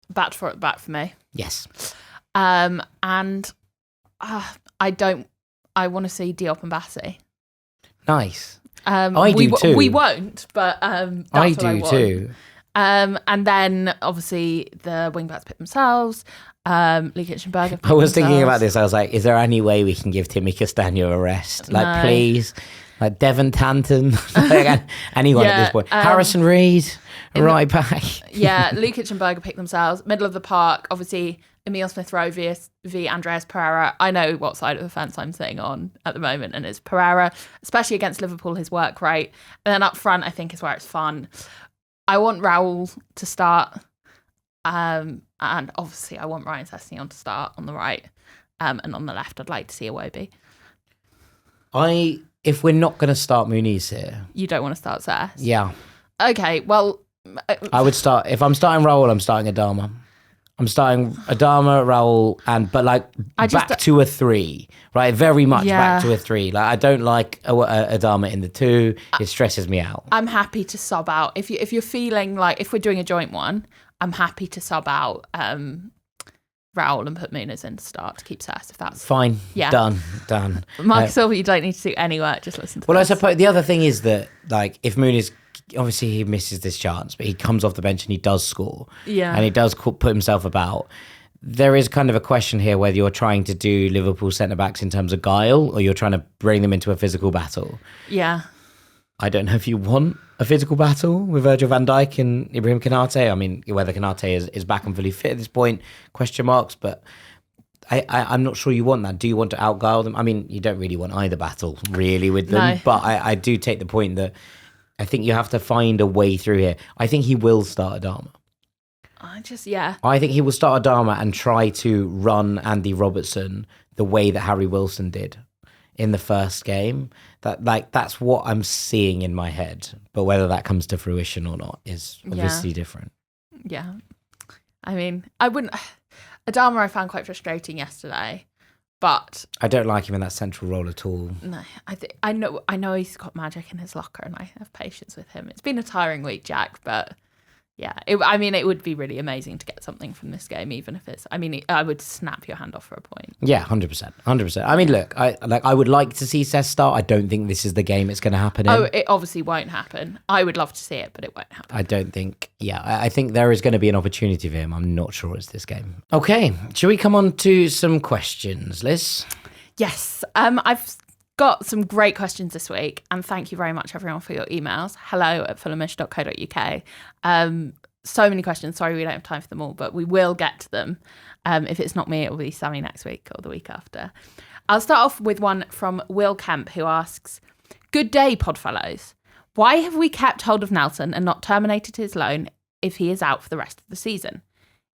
[SPEAKER 2] Back for me.
[SPEAKER 1] Yes.
[SPEAKER 2] I want to see Diop and Bassey.
[SPEAKER 1] Nice. I do too.
[SPEAKER 2] We won't, but that's
[SPEAKER 1] I do too.
[SPEAKER 2] And then obviously the wing backs pick themselves. Lee Kitchenberger.
[SPEAKER 1] I was thinking about this. I was like, is there any way we can give Timmy Castagno a rest? Like, no. Please. Like Devon Tanton, like anyone at this point. Harrison Reed, right back.
[SPEAKER 2] Lee Kitchenberger pick themselves. Middle of the park, obviously. Emile Smith-Rowe v Andreas Pereira. I know what side of the fence I'm sitting on at the moment, and it's Pereira, especially against Liverpool, his work rate. And then up front, I think is where it's fun. I want Raul to start, and obviously I want Ryan Sessegnon to start on the right, and on the left, I'd like to see Iwobi.
[SPEAKER 1] If we're not going to start Muniz here,
[SPEAKER 2] you don't want to start Sess?
[SPEAKER 1] Yeah.
[SPEAKER 2] Okay. Well,
[SPEAKER 1] I would start. If I'm starting Raul, I'm starting Adama. I'm starting Adama, Raul, back to a 3, right? Very much back to a 3. Like, I don't like Adama in the 2. It stresses me out.
[SPEAKER 2] I'm happy to sub out. If you're feeling like, if we're doing a joint one, I'm happy to sub out Raul and put Muniz in to start to keep Sess, if that's...
[SPEAKER 1] Fine. Yeah. Done.
[SPEAKER 2] Marcus Silva, you don't need to do any work, just listen to
[SPEAKER 1] Well,
[SPEAKER 2] this.
[SPEAKER 1] I suppose the other thing is that, like, if Muniz... Obviously, he misses this chance, but he comes off the bench and he does score. Yeah. And he does put himself about. There is kind of a question here whether you're trying to do Liverpool centre-backs in terms of guile or you're trying to bring them into a physical battle.
[SPEAKER 2] Yeah.
[SPEAKER 1] I don't know if you want a physical battle with Virgil van Dijk and Ibrahim Konate. I mean, whether Konate is back and fully fit at this point, question marks. But I'm not sure you want that. Do you want to outguile them? I mean, you don't really want either battle, really, with them.
[SPEAKER 2] No.
[SPEAKER 1] But I do take the point that I think you have to find a way through here. I think he will start Adama. I think he will start Adama and try to run Andy Robertson the way that Harry Wilson did in the first game. That's what I'm seeing in my head. But whether that comes to fruition or not is obviously different.
[SPEAKER 2] Yeah. I mean, I wouldn't... Adama I found quite frustrating yesterday, but...
[SPEAKER 1] I don't like him in that central role at all.
[SPEAKER 2] No, I know he's got magic in his locker and I have patience with him. It's been a tiring week, Jack, but... Yeah, it would be really amazing to get something from this game, even if it's... I would snap your hand off for a point.
[SPEAKER 1] Yeah, 100%. 100%. I mean, look, I would like to see Sess start. I don't think this is the game it's going to happen in.
[SPEAKER 2] Oh, it obviously won't happen. I would love to see it, but it won't happen.
[SPEAKER 1] I don't think... Yeah, I think there is going to be an opportunity for him. I'm not sure it's this game. Okay, shall we come on to some questions, Liz?
[SPEAKER 2] Yes. I've got some great questions this week, and thank you very much everyone for your emails. hello@fulhamish.co.uk. So many questions. Sorry we don't have time for them all, but we will get to them. If it's not me, it will be Sammy next week or the week after. I'll start off with one from Will Kemp, who asks, "Good day, podfellows. Why have we kept hold of Nelson and not terminated his loan if he is out for the rest of the season?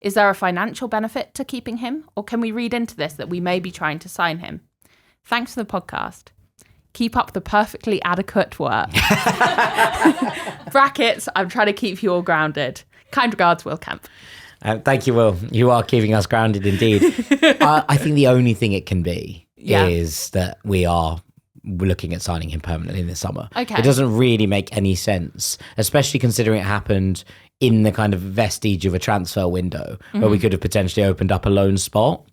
[SPEAKER 2] Is there a financial benefit to keeping him, or can we read into this that we may be trying to sign him? Thanks for the podcast. Keep up the perfectly adequate work." Brackets, I'm trying to keep you all grounded. Kind regards, Will Kemp.
[SPEAKER 1] Thank you, Will. You are keeping us grounded indeed. I think the only thing it can be is that we are looking at signing him permanently in the summer.
[SPEAKER 2] Okay.
[SPEAKER 1] It doesn't really make any sense, especially considering it happened in the kind of vestige of a transfer window where we could have potentially opened up a loan spot.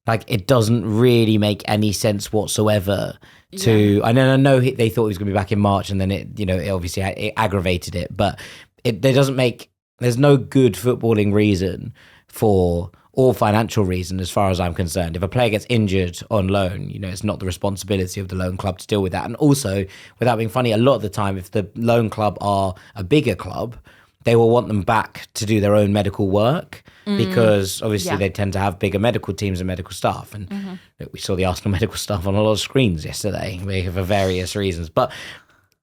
[SPEAKER 1] Like, it doesn't really make any sense whatsoever to... I know they thought he was going to be back in March, and then it obviously it aggravated it, but there's no good footballing reason or financial reason as far as I'm concerned. If a player gets injured on loan, it's not the responsibility of the loan club to deal with that. And also, without being funny, a lot of the time, if the loan club are a bigger club, they will want them back to do their own medical work because obviously they tend to have bigger medical teams and medical staff. And we saw the Arsenal medical staff on a lot of screens yesterday for various reasons. But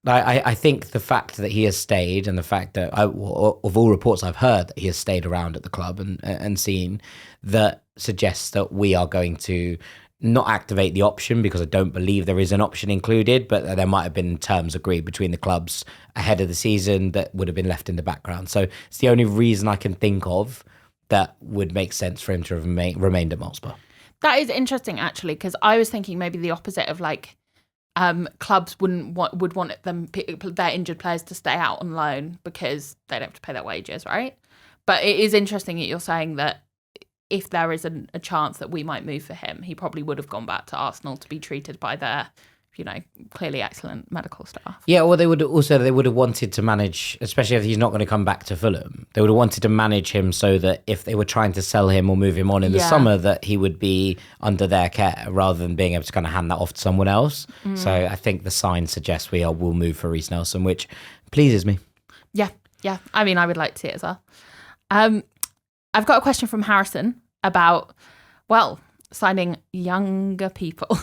[SPEAKER 1] I think the fact that he has stayed, and the fact that, of all reports I've heard, that he has stayed around at the club and seen, that suggests that we are going to not activate the option, because I don't believe there is an option included, but there might have been terms agreed between the clubs ahead of the season that would have been left in the background. So it's the only reason I can think of that would make sense for him to have remained at Malspa.
[SPEAKER 2] That is interesting, actually, because I was thinking maybe the opposite of clubs would want their injured players to stay out on loan because they don't have to pay their wages, right? But it is interesting that you're saying that if there is a chance that we might move for him, he probably would have gone back to Arsenal to be treated by their, clearly excellent medical staff. Yeah,
[SPEAKER 1] well, they would have wanted to manage, especially if he's not going to come back to Fulham, they would have wanted to manage him so that if they were trying to sell him or move him on in the summer, that he would be under their care rather than being able to kind of hand that off to someone else. So I think the sign suggests we'll move for Reiss Nelson, which pleases me.
[SPEAKER 2] Yeah. I mean, I would like to see it as well. I've got a question from Harrison about, signing younger people.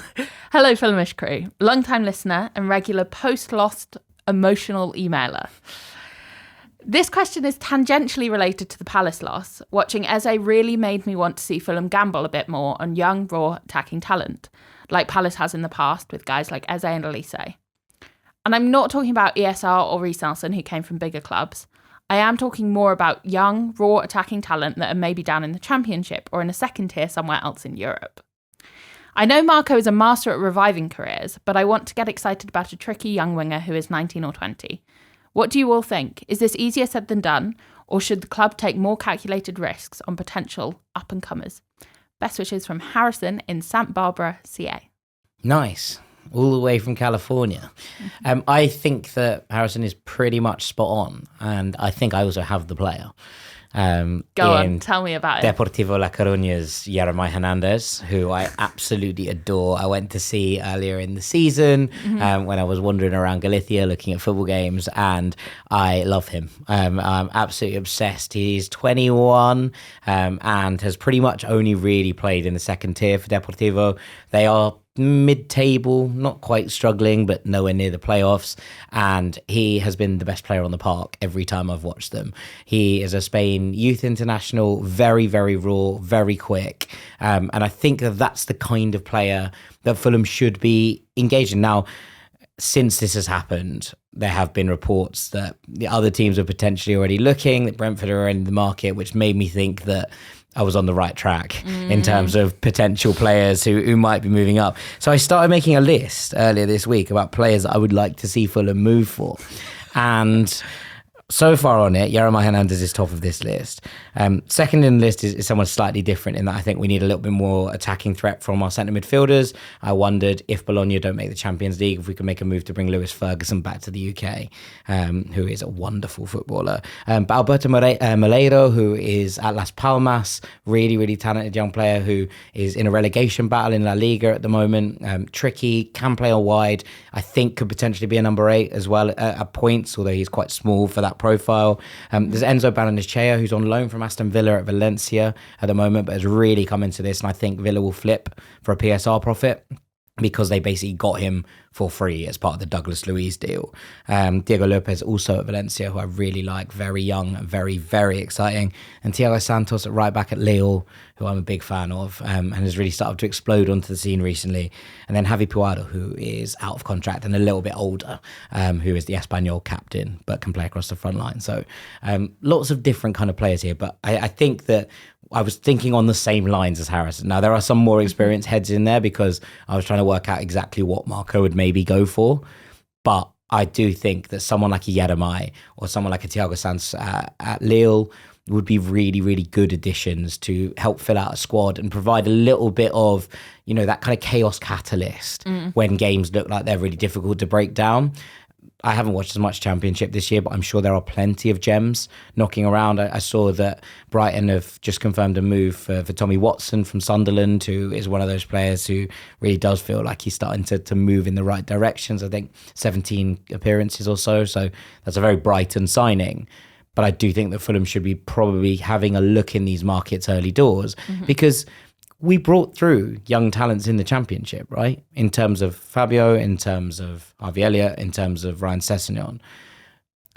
[SPEAKER 2] Hello, Fulhamish crew. Long-time listener and regular post-lost emotional emailer. This question is tangentially related to the Palace loss. Watching Eze really made me want to see Fulham gamble a bit more on young, raw attacking talent, like Palace has in the past with guys like Eze and Elise. And I'm not talking about ESR or Reiss Nelson, who came from bigger clubs. I am talking more about young, raw attacking talent that are maybe down in the Championship or in a second tier somewhere else in Europe. I know Marco is a master at reviving careers, but I want to get excited about a tricky young winger who is 19 or 20. What do you all think? Is this easier said than done, or should the club take more calculated risks on potential up-and-comers? Best wishes from Harrison in Santa Barbara, CA.
[SPEAKER 1] Nice. All the way from California. I think that Harrison is pretty much spot on, and I think I also have the player.
[SPEAKER 2] Go on, tell me about it.
[SPEAKER 1] Deportivo La Coruña's Jeremiah Hernandez, who I absolutely adore. I went to see earlier in the season when I was wandering around Galicia looking at football games, and I love him. I'm absolutely obsessed. He's 21 and has pretty much only really played in the second tier for Deportivo. They are mid-table, not quite struggling, but nowhere near the playoffs, and he has been the best player on the park every time I've watched them. He is a Spain youth international, very, very raw, very quick, and I think that that's the kind of player that Fulham should be engaging. Now, since this has happened, there have been reports that the other teams are potentially already looking, that Brentford are in the market, which made me think that I was on the right track in terms of potential players who might be moving up. So I started making a list earlier this week about players that I would like to see Fulham move for. And so far on it, Jeremiah Hernandez is top of this list. Second in the list is someone slightly different in that I think we need a little bit more attacking threat from our centre midfielders. I wondered if Bologna don't make the Champions League, if we could make a move to bring Lewis Ferguson back to the UK, who is a wonderful footballer. But Alberto Moleiro, who is at Las Palmas, really, really talented young player who is in a relegation battle in La Liga at the moment. Tricky, can play on wide. I think could potentially be a number 8 as well at points, although he's quite small for that profile. There's Enzo Balanchea, who's on loan from Aston Villa at Valencia at the moment, but has really come into this, and I think Villa will flip for a PSR profit because they basically got him for free as part of the Douglas Luiz deal. Diego Lopez also at Valencia, who I really like, very young, very, very exciting. And Thiago Santos at right back at Lille, who I'm a big fan of, and has really started to explode onto the scene recently. And then Javi Puado, who is out of contract and a little bit older, who is the Espanyol captain, but can play across the front line. So lots of different kind of players here, but I think that I was thinking on the same lines as Harrison. Now, there are some more experienced heads in there because I was trying to work out exactly what Marco would maybe go for. But I do think that someone like a Jeremiah or someone like a Thiago Santos at Lille would be really, really good additions to help fill out a squad and provide a little bit of, that kind of chaos catalyst when games look like they're really difficult to break down. I haven't watched as much Championship this year, but I'm sure there are plenty of gems knocking around. I saw that Brighton have just confirmed a move for Tommy Watson from Sunderland, who is one of those players who really does feel like he's starting to move in the right directions. I think 17 appearances or so. So that's a very Brighton signing. But I do think that Fulham should be probably having a look in these markets early doors because we brought through young talents in the Championship, right? In terms of Fabio, in terms of Harvey Elliott, in terms of Ryan Sessegnon.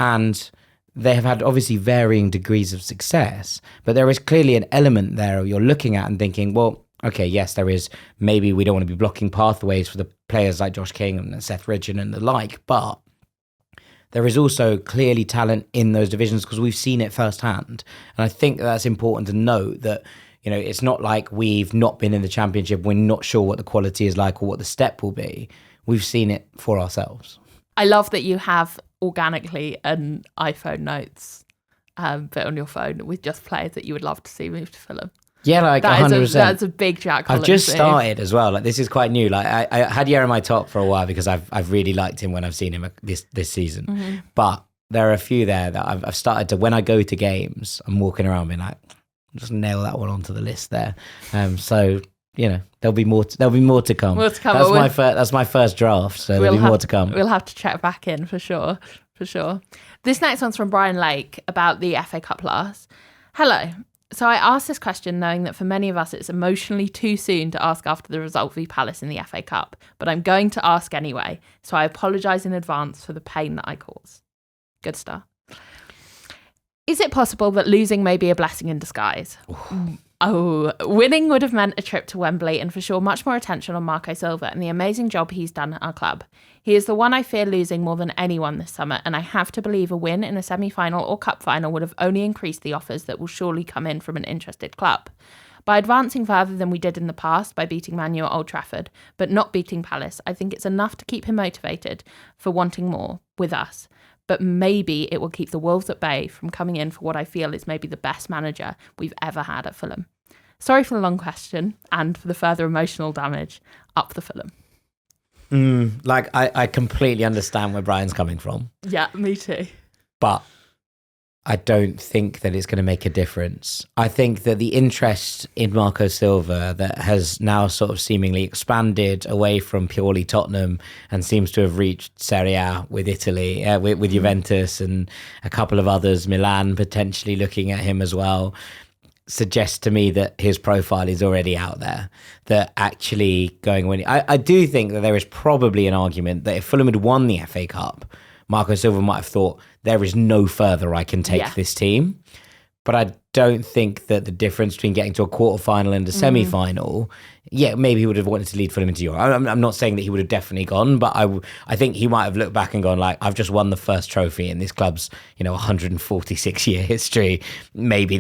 [SPEAKER 1] And they have had obviously varying degrees of success, but there is clearly an element there you're looking at and thinking, well, okay, yes, there is. Maybe we don't want to be blocking pathways for the players like Josh King and Seth Ridgen and the like, but there is also clearly talent in those divisions because we've seen it firsthand. And I think that's important to note that it's not like we've not been in the Championship. We're not sure what the quality is like or what the step will be. We've seen it for ourselves.
[SPEAKER 2] I love that you have organically an iPhone notes bit on your phone with just players that you would love to see move to Fulham.
[SPEAKER 1] Yeah, like 100%.
[SPEAKER 2] That's a big Jack Collins
[SPEAKER 1] I've just
[SPEAKER 2] move.
[SPEAKER 1] started as well. Like this is quite new. Like I had Jeremiah top for a while because I've really liked him when I've seen him this season. But there are a few there that I've started to, when I go to games, I'm walking around being like, just nail that one onto the list there. So there'll be more. There'll be more to come.
[SPEAKER 2] More to come.
[SPEAKER 1] That's my first draft. So there'll be more to come.
[SPEAKER 2] We'll have to check back in for sure. For sure. This next one's from Brian Lake about the FA Cup loss. Hello. So I asked this question knowing that for many of us it's emotionally too soon to ask after the result v Palace in the FA Cup, but I'm going to ask anyway. So I apologise in advance for the pain that I cause. Good start. Is it possible that losing may be a blessing in disguise? Winning would have meant a trip to Wembley and for sure much more attention on Marco Silva and the amazing job he's done at our club. He is the one I fear losing more than anyone this summer, and I have to believe a win in a semi-final or cup final would have only increased the offers that will surely come in from an interested club. By advancing further than we did in the past by beating Man U at Old Trafford, but not beating Palace, I think it's enough to keep him motivated for wanting more with us. But maybe it will keep the Wolves at bay from coming in for what I feel is maybe the best manager we've ever had at Fulham. Sorry for the long question and for the further emotional damage. Up the Fulham.
[SPEAKER 1] I completely understand where Brian's coming from.
[SPEAKER 2] Yeah, me too.
[SPEAKER 1] But I don't think that it's going to make a difference. I think that the interest in Marco Silva that has now sort of seemingly expanded away from purely Tottenham and seems to have reached Serie A with Italy, with Juventus and a couple of others, Milan potentially looking at him as well, suggests to me that his profile is already out there. That actually I do think that there is probably an argument that if Fulham had won the FA Cup, Marco Silva might have thought, there is no further I can take this team. But I don't think that the difference between getting to a quarterfinal and a semi-final, maybe he would have wanted to lead Fulham into Europe. I'm not saying that he would have definitely gone, but I think he might have looked back and gone like, I've just won the first trophy in this club's 146-year history. Maybe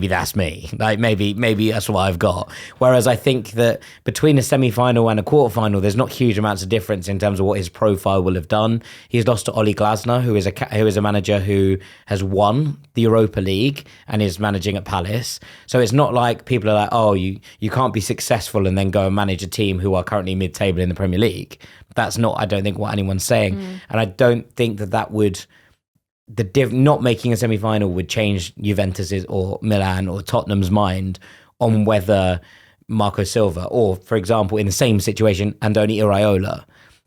[SPEAKER 1] that's me. Like maybe that's what I've got. Whereas I think that between a semi-final and a quarterfinal, there's not huge amounts of difference in terms of what his profile will have done. He's lost to Oli Glasner, who is a manager who has won the Europa League and is managing at Palace. So it's not like people are like, oh, you can't be successful and then go and manage a team who are currently mid-table in the Premier League. That's not, I don't think, what anyone's saying. And I don't think that would, not making a semi-final would change Juventus's or Milan or Tottenham's mind on whether Marco Silva or, for example, in the same situation, Andoni Iraola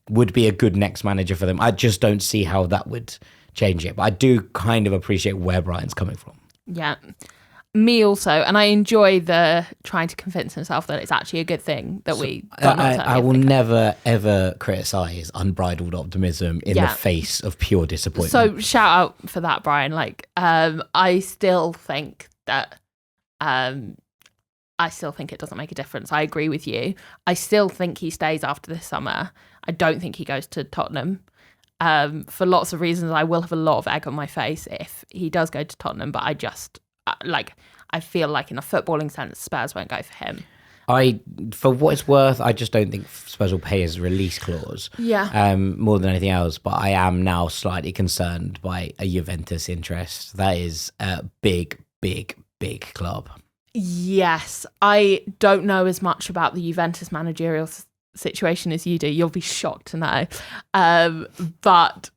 [SPEAKER 1] would be a good next manager for them. I just don't see how that would change it. But I do kind of appreciate where Brian's coming from.
[SPEAKER 2] Yeah. Me also, and I enjoy the trying to convince himself that it's actually a good thing that we got knocked out.
[SPEAKER 1] I will never ever criticise unbridled optimism in the face of pure disappointment.
[SPEAKER 2] So shout out for that, Brian. I still think that it doesn't make a difference. I agree with you. I still think he stays after this summer. I don't think he goes to Tottenham. For lots of reasons, I will have a lot of egg on my face if he does go to Tottenham, but I just I feel like in a footballing sense, Spurs won't go for him. For what it's worth, I just don't think Spurs will pay his release clause. Yeah.
[SPEAKER 1] More than anything else, but I am now slightly concerned by a Juventus interest. That is a big, big, big club.
[SPEAKER 2] Yes, I don't know as much about the Juventus managerial situation as you do. You'll be shocked to know, but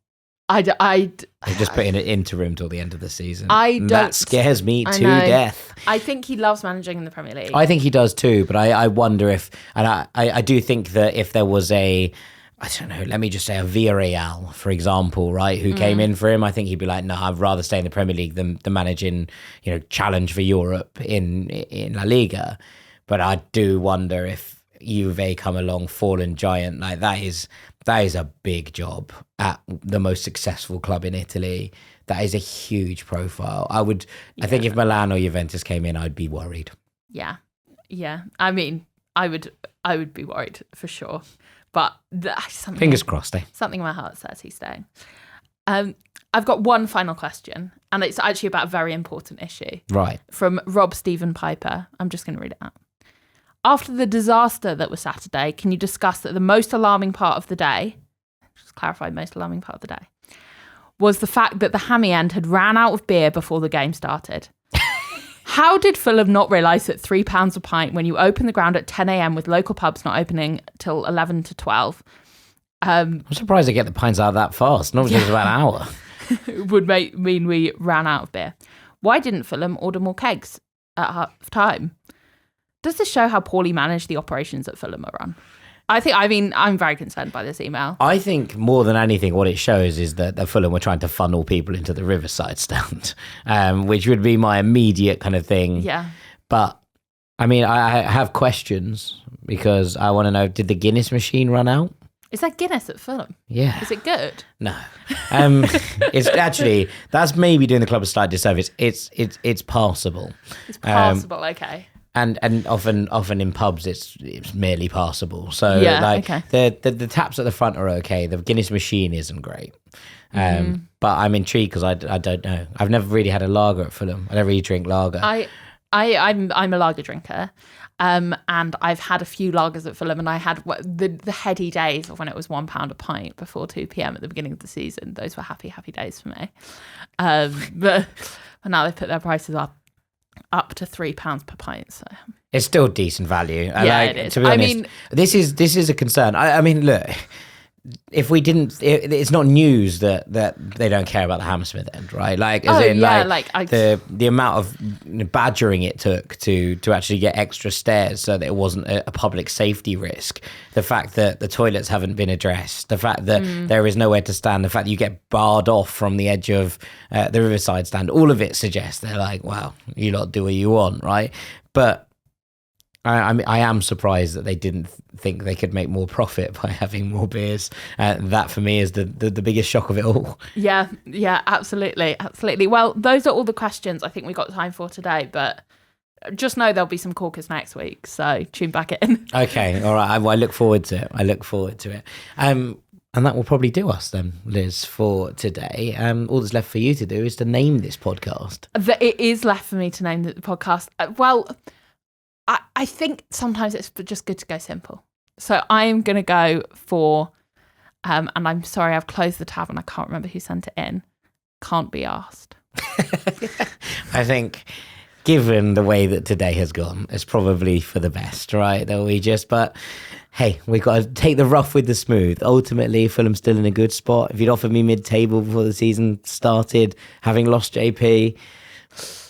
[SPEAKER 2] I
[SPEAKER 1] just put in an interim till the end of the season.
[SPEAKER 2] That
[SPEAKER 1] scares me to death.
[SPEAKER 2] I think he loves managing in the Premier League.
[SPEAKER 1] I think he does too, but I wonder if, and I do think that if there was I don't know, let me just say a Villarreal, for example, right, who came in for him, I think he'd be like, no, I'd rather stay in the Premier League than managing, challenge for Europe in La Liga. But I do wonder if Juve come along, fallen giant, like that is a big job at the most successful club in Italy. That is a huge profile. I think if Milan or Juventus came in, I'd be worried.
[SPEAKER 2] Yeah. I mean, I would be worried for sure. But
[SPEAKER 1] fingers crossed, eh?
[SPEAKER 2] Something in my heart says he's staying. I've got one final question, and it's actually about a very important issue.
[SPEAKER 1] Right.
[SPEAKER 2] From Rob Stephen Piper. I'm just going to read it out. After the disaster that was Saturday, can you discuss that the most alarming part of the day, just clarify, most alarming part of the day, was the fact that the Hammy End had ran out of beer before the game started? How did Fulham not realise that £3 a pint when you open the ground at 10 a.m. with local pubs not opening till 11 to 12?
[SPEAKER 1] I'm surprised they get the pints out that fast. Normally it's about an hour.
[SPEAKER 2] Would mean we ran out of beer. Why didn't Fulham order more kegs at half time? Does this show how poorly managed the operations at Fulham are run? I'm very concerned by this email. I think more than anything, what it shows is that the Fulham were trying to funnel people into the Riverside stand, which would be my immediate kind of thing. Yeah. But, I mean, I have questions because I want to know, did the Guinness machine run out? Is that Guinness at Fulham? Yeah. Is it good? No. It's actually, that's maybe doing the club a slight disservice. It's passable. It's passable, okay. And often in pubs it's merely passable. So the taps at the front are okay. The Guinness machine isn't great. But I'm intrigued because I don't know. I've never really had a lager at Fulham. I never really drink lager. I'm a lager drinker. And I've had a few lagers at Fulham, and I had the heady days of when it was £1 a pint before 2 p.m. at the beginning of the season. Those were happy days for me. But now they've put their prices up to £3 per pint. So it's still decent value. Yeah, it is. To be honest, this is a concern. I mean, look,
[SPEAKER 1] if we didn't, it's not news that they don't care about the Hammersmith end, right? Like, the amount of badgering it took to actually get extra stairs so that it wasn't a public safety risk. The fact that the toilets haven't been addressed, the fact that there is nowhere to stand, the fact that you get barred off from the edge of the Riverside stand, all of it suggests they're like, wow, you lot do what you want, right? But I am surprised that they didn't think they could make more profit by having more beers. That for me is the biggest shock of it all.
[SPEAKER 2] Yeah, absolutely. Well, those are all the questions I think we got time for today, but just know there'll be some corkers next week, so tune back in. Okay, all right. I look forward to it. And that will probably do us then, Liz, for today. All that's left for you to do is to name this podcast. It is left for me to name the podcast. I think sometimes it's just good to go simple. So I am going to go for, and I'm sorry, I've closed the tab and I can't remember who sent it in. Can't be asked. I think, given the way that today has gone, it's probably for the best, right? But hey, we got to take the rough with the smooth. Ultimately, Fulham's still in a good spot. If you'd offered me mid-table before the season started, having lost JP,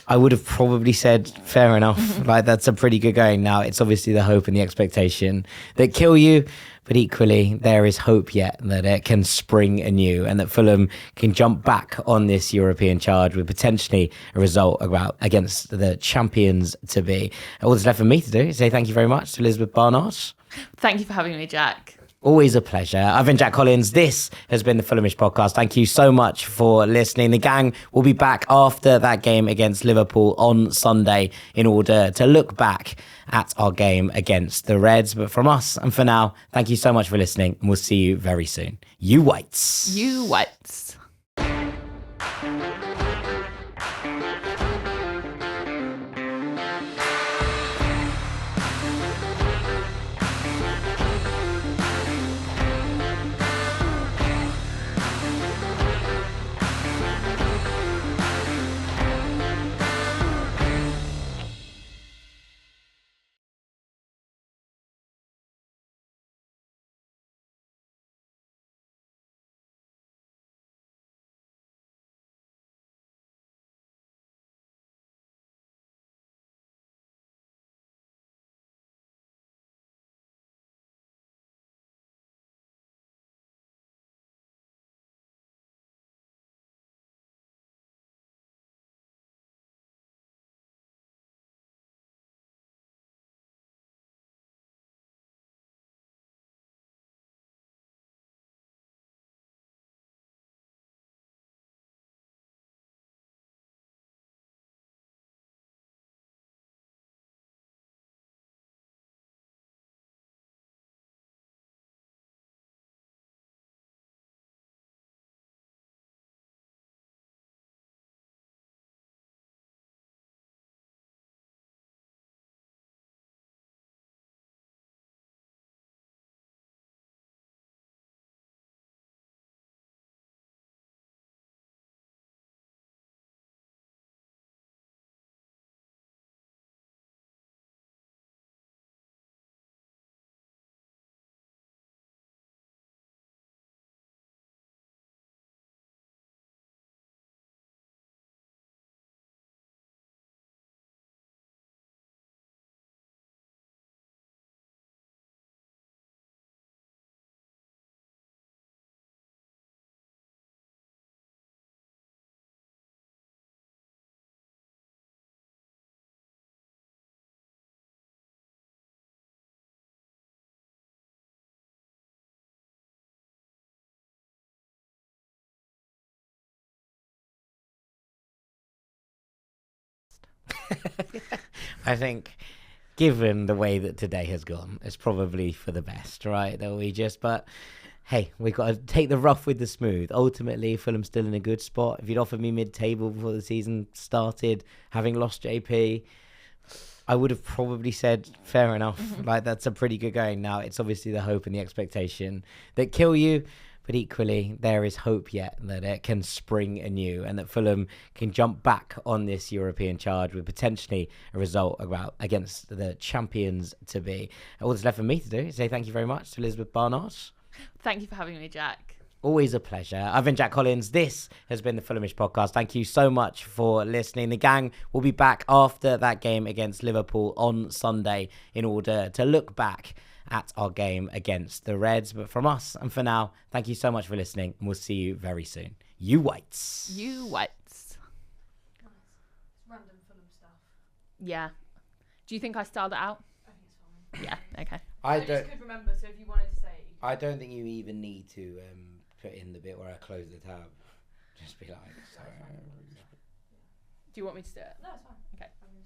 [SPEAKER 2] I would have probably said, fair enough. Like, that's a pretty good going. Now, it's obviously the hope and the expectation that kill you, but equally, there is hope yet that it can spring anew and that Fulham can jump back on this European charge with potentially a result against the champions to be. All that's left for me to do is say thank you very much to Elizabeth Barnard. Thank you for having me, Jack. Always a pleasure. I've been Jack Collins. This has been the Fulhamish podcast. Thank you so much for listening. The gang will be back after that game against Liverpool on Sunday in order to look back at our game against the Reds. But from us and for now, thank you so much for listening and we'll see you very soon. You whites. You whites. I think, given the way that today has gone, it's probably for the best, right? But hey, we got to take the rough with the smooth. Ultimately, Fulham's still in a good spot. If you'd offered me mid-table before the season started, having lost JP, I would have probably said, fair enough. Like, that's a pretty good going. Now, it's obviously the hope and the expectation that kill you. But equally, there is hope yet that it can spring anew and that Fulham can jump back on this European charge with potentially a result against the champions to be. All that's left for me to do is say thank you very much to Elizabeth Barnard. Thank you for having me, Jack.
[SPEAKER 1] Always a pleasure. I've been Jack Collins. This has been the Fulhamish podcast. Thank you so much for listening. The gang will be back after that game against Liverpool on Sunday in order to look back at our game against the Reds. But from us and for now, thank you so much for listening, and we'll see you very soon. You whites.
[SPEAKER 2] You whites.
[SPEAKER 3] Nice. It's random Fulham stuff.
[SPEAKER 2] Yeah. Do you think I styled it out?
[SPEAKER 3] I think it's fine.
[SPEAKER 2] Yeah. Okay.
[SPEAKER 3] I just could remember, so if you wanted to say it, you could.
[SPEAKER 1] I don't think you even need to put in the bit where I close the tab. Just be like, sorry.
[SPEAKER 2] Do you want me to do it?
[SPEAKER 3] No, it's fine.
[SPEAKER 2] Okay.
[SPEAKER 3] I mean,